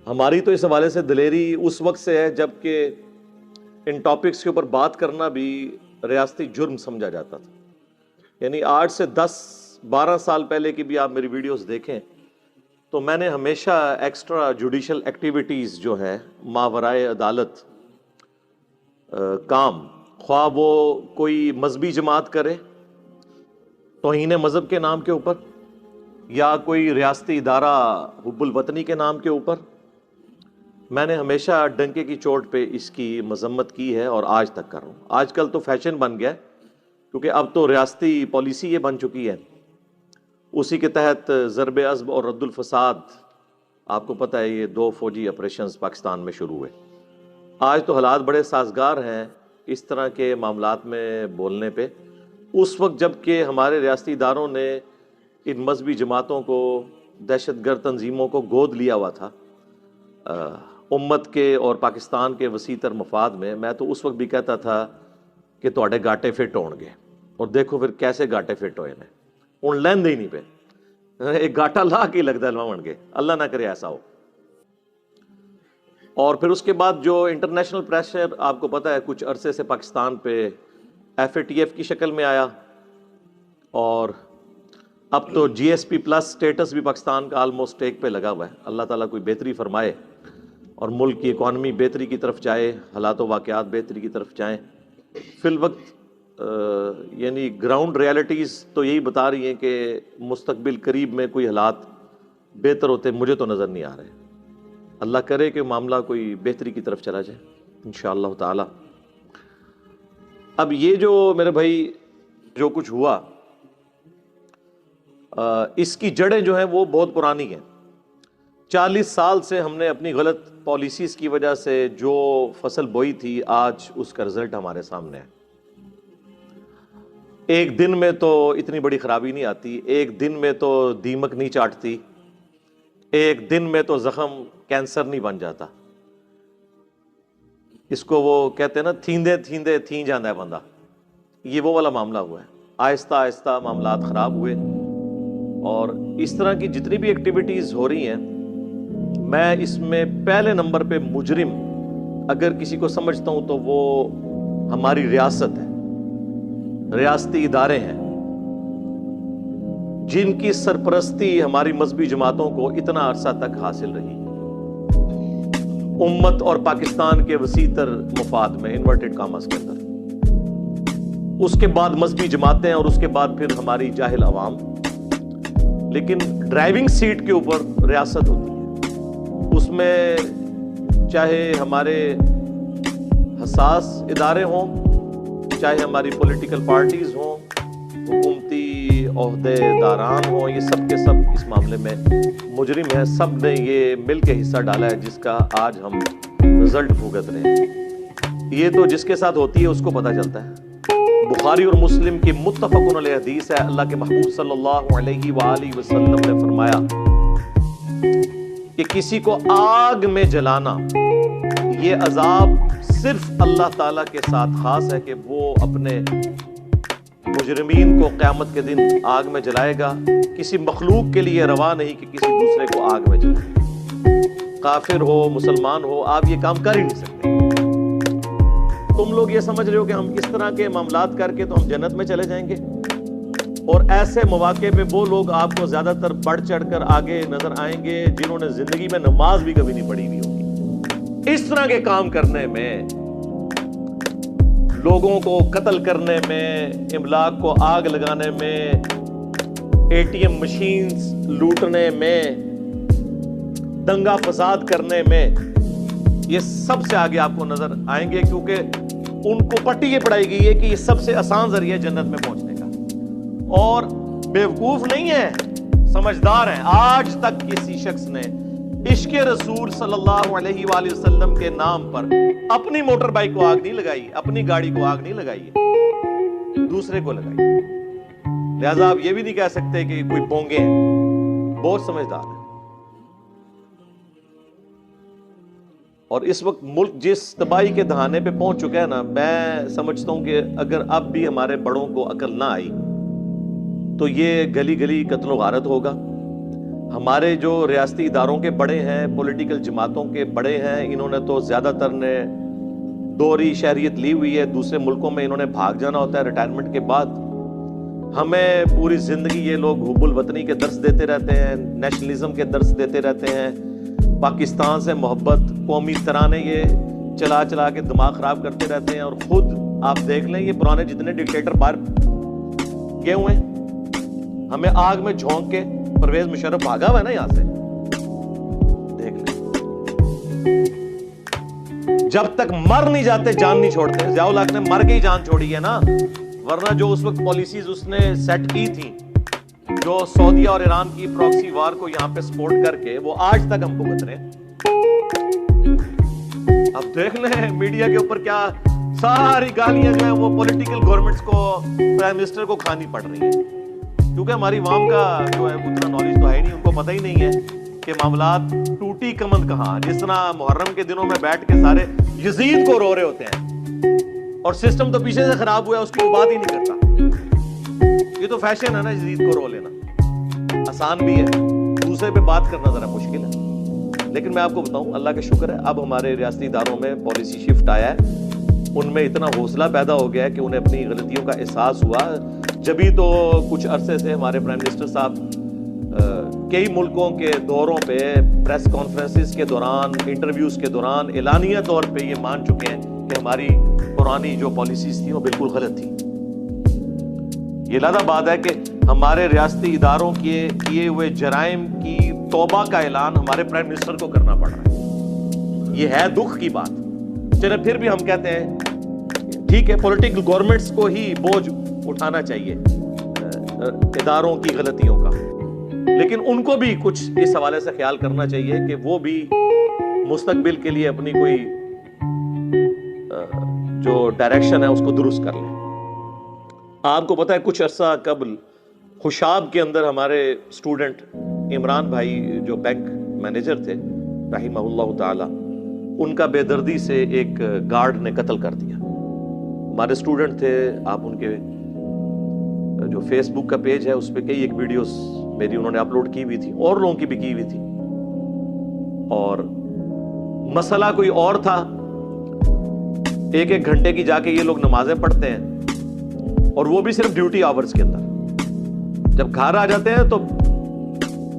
ہماری تو اس حوالے سے دلیری اس وقت سے ہے جب کہ ان ٹاپکس کے اوپر بات کرنا بھی ریاستی جرم سمجھا جاتا تھا. یعنی 8 سے 10-12 سال پہلے کی بھی آپ میری ویڈیوز دیکھیں تو میں نے ہمیشہ ایکسٹرا جوڈیشل ایکٹیویٹیز جو ہیں ماورائے عدالت کام، خواہ وہ کوئی مذہبی جماعت کرے توہین مذہب کے نام کے اوپر، یا کوئی ریاستی ادارہ حب الوطنی کے نام کے اوپر، میں نے ہمیشہ ڈنکے کی چوٹ پہ اس کی مذمت کی ہے اور آج تک کر رہا ہوں. آج کل تو فیشن بن گیا ہے کیونکہ اب تو ریاستی پالیسی یہ بن چکی ہے. اسی کے تحت ضرب عضب اور رد الفساد، آپ کو پتہ ہے یہ 2 فوجی آپریشنز پاکستان میں شروع ہوئے. آج تو حالات بڑے سازگار ہیں اس طرح کے معاملات میں بولنے پہ. اس وقت جب کہ ہمارے ریاستی اداروں نے ان مذہبی جماعتوں کو، دہشت گرد تنظیموں کو گود لیا ہوا تھا امت کے اور پاکستان کے وسیع تر مفاد میں تو اس وقت بھی کہتا تھا کہ تواڈے گاٹے فٹ ہون گے، اور دیکھو پھر کیسے گاٹے فٹ ہوئے ہیں. ہن لیندے ہی نہیں پہ، ایک گاٹا لا کے لگتا لواؤن گے، اللہ نہ کرے ایسا ہو. اور پھر اس کے بعد جو انٹرنیشنل پریشر آپ کو پتہ ہے کچھ عرصے سے پاکستان پہ FATF کی شکل میں آیا، اور اب تو GSP پلس سٹیٹس بھی پاکستان کا آلموسٹ ٹیک پہ لگا ہوا ہے. اللہ تعالیٰ کوئی بہتری فرمائے اور ملک کی اکانومی بہتری کی طرف جائے، حالات و واقعات بہتری کی طرف جائیں. فی الوقت یعنی گراؤنڈ ریالٹیز تو یہی بتا رہی ہیں کہ مستقبل قریب میں کوئی حالات بہتر ہوتے مجھے تو نظر نہیں آ رہے. اللہ کرے کہ معاملہ کوئی بہتری کی طرف چلا جائے انشاءاللہ تعالی. اب یہ جو میرے بھائی جو کچھ ہوا، اس کی جڑیں جو ہیں وہ بہت پرانی ہیں. 40 سال سے ہم نے اپنی غلط پالیسیز کی وجہ سے جو فصل بوئی تھی، آج اس کا رزلٹ ہمارے سامنے ہے. ایک دن میں تو اتنی بڑی خرابی نہیں آتی، ایک دن میں تو دیمک نہیں چاٹتی، ایک دن میں تو زخم کینسر نہیں بن جاتا. اس کو وہ کہتے ہیں نا تھیندے تھیندے تھیں جاندہ ہے بندہ. یہ وہ والا معاملہ ہوا ہے. آہستہ آہستہ معاملات خراب ہوئے، اور اس طرح کی جتنی بھی ایکٹیویٹیز ہو رہی ہیں، میں اس میں پہلے نمبر پہ مجرم اگر کسی کو سمجھتا ہوں تو وہ ہماری ریاست ہے، ریاستی ادارے ہیں جن کی سرپرستی ہماری مذہبی جماعتوں کو اتنا عرصہ تک حاصل رہی، امت اور پاکستان کے وسیع تر مفاد میں انورٹڈ کاماز کے اندر. اس کے بعد مذہبی جماعتیں، اور اس کے بعد پھر ہماری جاہل عوام. لیکن ڈرائیونگ سیٹ کے اوپر ریاست ہوتی ہے، اس میں چاہے ہمارے حساس ادارے ہوں، چاہے ہماری پولیٹیکل پارٹیز ہوں، حکومتی عہدے داران ہوں، یہ سب کے سب اس معاملے میں مجرم ہیں. سب نے یہ مل کے حصہ ڈالا ہے جس کا آج ہم رزلٹ بھگت رہے ہیں. یہ تو جس کے ساتھ ہوتی ہے اس کو پتہ چلتا ہے. بخاری اور مسلم کی متفق علیہ حدیث ہے، اللہ کے محبوب صلی اللہ علیہ وآلہ وسلم نے فرمایا کہ کسی کو آگ میں جلانا یہ عذاب صرف اللہ تعالیٰ کے ساتھ خاص ہے کہ وہ اپنے مجرمین کو قیامت کے دن آگ میں جلائے گا. کسی مخلوق کے لیے روا نہیں کہ کسی دوسرے کو آگ میں جلائے. کافر ہو مسلمان ہو، آپ یہ کام کر ہی نہیں سکتے. تم لوگ یہ سمجھ رہے ہو کہ ہم اس طرح کے معاملات کر کے تو ہم جنت میں چلے جائیں گے، اور ایسے مواقع پہ وہ لوگ آپ کو زیادہ تر بڑھ چڑھ کر آگے نظر آئیں گے جنہوں نے زندگی میں نماز بھی کبھی نہیں پڑھی ہوئی ہوگی. اس طرح کے کام کرنے میں، لوگوں کو قتل کرنے میں، املاک کو آگ لگانے میں، ATM مشینز لوٹنے میں، دنگا فساد کرنے میں، یہ سب سے آگے آپ کو نظر آئیں گے، کیونکہ ان کو پٹی یہ پڑھائی گئی ہے کہ یہ سب سے آسان ذریعہ ہے جنت میں پہنچنے کا. اور بیوقوف نہیں ہے، سمجھدار ہیں. آج تک کسی شخص نے عشق رسول صلی اللہ علیہ وآلہ وسلم کے نام پر اپنی موٹر بائک کو آگ نہیں لگائی، اپنی گاڑی کو آگ نہیں لگائی ہے، دوسرے کو لگائی. لہذا آپ یہ بھی نہیں کہہ سکتے کہ کوئی بونگے ہیں، بہت سمجھدار ہیں. اور اس وقت ملک جس تباہی کے دہانے پہ پہنچ چکا ہے نا، میں سمجھتا ہوں کہ اگر اب بھی ہمارے بڑوں کو عقل نہ آئی تو یہ گلی گلی قتل و غارت ہوگا. ہمارے جو ریاستی اداروں کے بڑے ہیں، پولیٹیکل جماعتوں کے بڑے ہیں، انہوں نے تو زیادہ تر نے دوہری شہریت لی ہوئی ہے، دوسرے ملکوں میں انہوں نے بھاگ جانا ہوتا ہے ریٹائرمنٹ کے بعد۔ ہمیں پوری زندگی یہ لوگ حب الوطنی کے درس دیتے رہتے ہیں، نیشنلزم کے درس دیتے رہتے ہیں، پاکستان سے محبت، قومی ترانے یہ چلا چلا کے دماغ خراب کرتے رہتے ہیں، اور خود آپ دیکھ لیں یہ پرانے جتنے ڈکٹیٹر باہر گئے ہوئے ہیں، ہمیں آگ میں جھونک کے پرویز مشرف بھاگا ہوا ہے نا یہاں سے، دیکھ لیں۔ جب تک مر نہیں جاتے جان نہیں چھوڑتے۔ ضیاء الحق نے مر کے ہی جان چھوڑی ہے نا، ورنہ جو اس وقت پالیسیز اس نے سیٹ کی تھی، جو سعودیہ اور ایران کی پراکسی وار کو یہاں پہ سپورٹ کر کے، وہ آج تک ہم بھگت رہے ہیں۔ اب دیکھ لیں میڈیا کے اوپر کیا ساری گالیاں جو ہیں وہ پولیٹیکل گورنمنٹس کو، پرائم منسٹر کو کھانی پڑ رہی ہیں، کیونکہ ہماری عوام کا جو ہے اتنا نالج تو ہے نہیں، ان کو پتہ ہی نہیں ہے کہ معاملات ٹوٹی کمند کہاں۔ جس طرح محرم کے دنوں میں بیٹھ کے سارے یزید کو رو رہے ہوتے ہیں، اور سسٹم تو پیچھے سے خراب ہوا ہے، اس کی بات ہی نہیں کرتا۔ یہ تو فیشن ہے نا یزید کو رو لینا، آسان بھی ہے، دوسرے پہ بات کرنا ذرا مشکل ہے۔ لیکن میں آپ کو بتاؤں، اللہ کا شکر ہے اب ہمارے ریاستی اداروں میں پالیسی شفٹ آیا ہے، ان میں اتنا حوصلہ پیدا ہو گیا ہے کہ انہیں اپنی غلطیوں کا احساس ہوا۔ جبھی تو کچھ عرصے سے ہمارے پرائم منسٹر صاحب کئی ملکوں کے دوروں پہ، پریس کانفرنسز کے دوران، انٹرویوز کے دوران اعلانیہ طور پہ یہ مان چکے ہیں کہ ہماری پرانی جو پالیسیز تھیں وہ بالکل غلط تھی۔ یہ لازم بات ہے کہ ہمارے ریاستی اداروں کے کیے ہوئے جرائم کی توبہ کا اعلان ہمارے پرائم منسٹر کو کرنا پڑ رہا ہے، یہ ہے دکھ کی بات۔ چلے پھر بھی ہم کہتے ہیں ٹھیک ہے، پولیٹیکل گورنمنٹس کو ہی بوجھ اٹھانا چاہیے اداروں کی غلطیوں کا، لیکن ان کو بھی کچھ اس حوالے سے خیال کرنا چاہیے کہ وہ بھی مستقبل کے لیے اپنی کوئی جو ڈائریکشن ہے اس کو درست کر لیں۔ آپ کو پتہ ہے کچھ عرصہ قبل خوشاب کے اندر ہمارے اسٹوڈنٹ عمران بھائی جو بینک مینیجر تھے رحمہ اللہ تعالی، ان کا بے دردی سے ایک گارڈ نے قتل کر دیا۔ ہمارے اسٹوڈنٹ تھے، آپ ان کے جو فیس بک کا پیج ہے اس پہ کئی ایک ویڈیوز میری انہوں نے اپلوڈ کی ہوئی تھی، اور لوگوں کی بھی کی ہوئی تھی، اور مسئلہ کوئی اور تھا۔ ایک ایک گھنٹے کی جا کے یہ لوگ نمازیں پڑھتے ہیں، اور وہ بھی صرف ڈیوٹی آورز کے اندر۔ جب گھر آ جاتے ہیں تو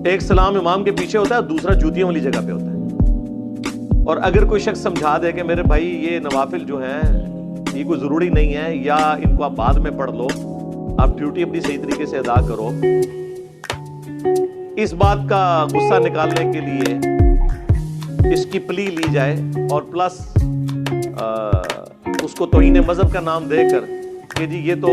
ایک سلام امام کے پیچھے ہوتا ہے، دوسرا جوتیوں والی جگہ پہ ہوتا ہے۔ اور اگر کوئی شخص سمجھا دے کہ میرے بھائی یہ نوافل جو ہیں یہ کوئی ضروری نہیں ہے، یا ان کو آپ بعد میں پڑھ لو، آپ ڈیوٹی اپنی صحیح طریقے سے ادا کرو، اس بات کا غصہ نکالنے کے لیے اس کی پلی لی جائے، اور پلس اس کو توہین مذہب کا نام دے کر کہ جی یہ تو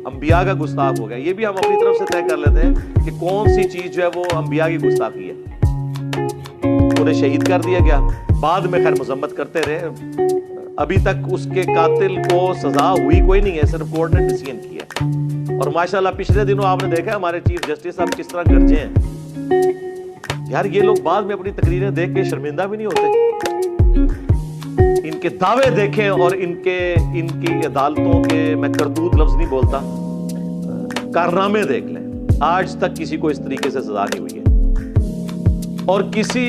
انبیاء کا گستاخ ہو گیا۔ یہ بھی ہم اپنی طرف سے طے کر لیتے ہیں کہ کون سی چیز جو ہے وہ انبیاء کی گستاخی ہے۔ انہیں شہید کر دیا گیا، بعد میں خیر مذمت کرتے رہے، ابھی تک اس کے قاتل کو سزا ہوئی کوئی نہیں ہے، صرف کورٹ نے ڈیسیژن کیا ہے۔ اور ماشاءاللہ پچھلے دنوں آپ نے دیکھا ہمارے چیف جسٹس صاحب کس طرح گرجے ہیں۔ یار یہ لوگ بعد میں اپنی تقریریں دیکھ کے شرمندہ بھی نہیں ہوتے؟ ان کے دعوے دیکھیں اور ان کی عدالتوں کے، میں کرتوت لفظ نہیں بولتا، کارنامے دیکھ لیں، آج تک کسی کو اس طریقے سے سزا نہیں ہوئی ہے۔ اور کسی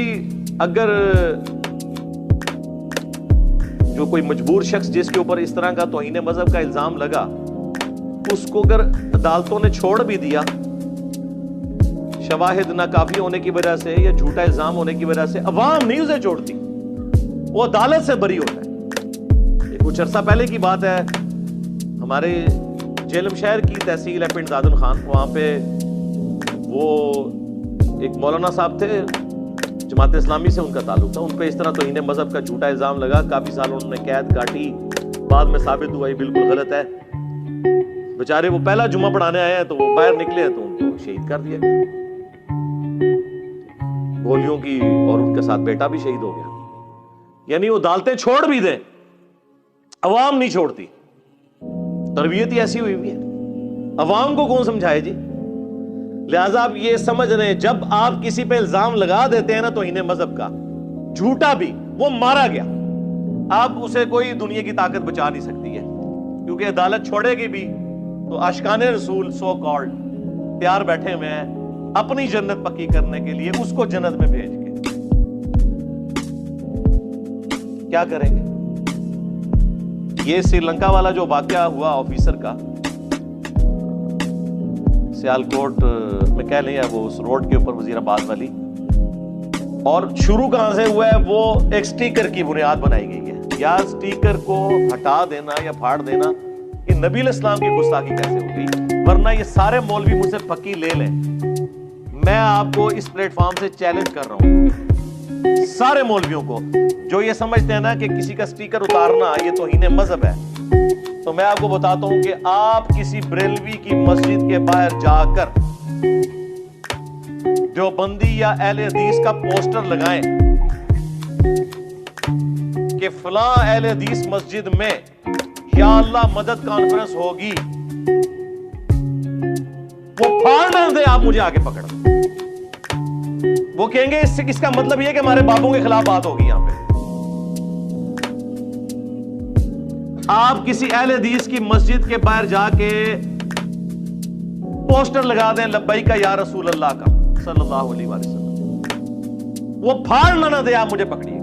اگر جو کوئی مجبور شخص جس کے اوپر اس طرح کا توہین مذہب کا الزام لگا، اس کو اگر عدالتوں نے چھوڑ بھی دیا شواہد ناکافی ہونے کی وجہ سے یا جھوٹا الزام ہونے کی وجہ سے، عوام نہیں اسے چھوڑتی، وہ عدالت سے بری ہوتا ہے۔ یہ کچھ عرصہ پہلے کی بات ہے، ہمارے جیلم شہر کی تحصیل ہے پنڈ دادن خان، وہاں پہ وہ ایک مولانا صاحب تھے، جماعت اسلامی سے ان کا تعلق تھا، ان پہ اس طرح توہین مذہب کا جھوٹا الزام لگا، کافی سال انہوں نے قید کاٹی، بعد میں ثابت ہوا یہ بالکل غلط ہے۔ بیچارے وہ پہلا جمعہ پڑھانے آئے ہیں تو وہ باہر نکلے ہیں تو ان کو شہید کر دیا گیا گولیوں کی، اور ان کے ساتھ بیٹا بھی شہید ہو گیا۔ یعنی وہ عدالتیں چھوڑ بھی دیں، عوام نہیں چھوڑتی، تربیت ہی ایسی ہوئی ہوئی ہے، عوام کو کون سمجھائے جی؟ لہٰذا آپ یہ سمجھ رہے ہیں جب آپ کسی پہ الزام لگا دیتے ہیں نا توہین مذہب کا، جھوٹا بھی، وہ مارا گیا، آپ اسے کوئی دنیا کی طاقت بچا نہیں سکتی ہے، کیونکہ عدالت چھوڑے گی بھی تو عاشقان رسول سو کالڈ تیار بیٹھے ہوئے ہیں اپنی جنت پکی کرنے کے لیے اس کو جنت میں بھیج کے کیا کریں گے؟ یہ سری لنکا والا جو واقعہ ہوا آفیسر کا، سیالکوٹ میں کہہ لیں یا وہ اس روڈ کے اوپر وزیر آباد والی، اور شروع کہاں سے ہوا ہے؟ وہ ایک سٹیکر کی بنیاد بنائی گئی ہے. یا سٹیکر کو ہٹا دینا یا پھاڑ دینا، یہ نبی علیہ السلام کی گستاخی کیسے ہو گئی؟ ورنہ یہ سارے مولوی مجھ سے پکی لے لیں، میں آپ کو اس پلیٹ فارم سے چیلنج کر رہا ہوں سارے مولویوں کو جو یہ سمجھتے ہیں نا کہ کسی کا سٹیکر اتارنا یہ توہین مذہب ہے، تو میں آپ کو بتاتا ہوں کہ آپ کسی بریلوی کی مسجد کے باہر جا کر دیوبندی یا اہل حدیث کا پوسٹر لگائیں کہ فلاں اہل حدیث مسجد میں یا اللہ مدد کانفرنس ہوگی، وہ پھاڑ دیں، آپ مجھے آگے پکڑ، وہ کہیں گے اس کا مطلب یہ کہ ہمارے بابوں کے خلاف بات ہوگی. یہاں پہ آپ کسی اہل حدیث کی مسجد کے باہر جا کے پوسٹر لگا دیں لبیک یا رسول اللہ کا صلی اللہ علیہ وسلم، وہ پھاڑ نہ دے، آپ مجھے پکڑیے.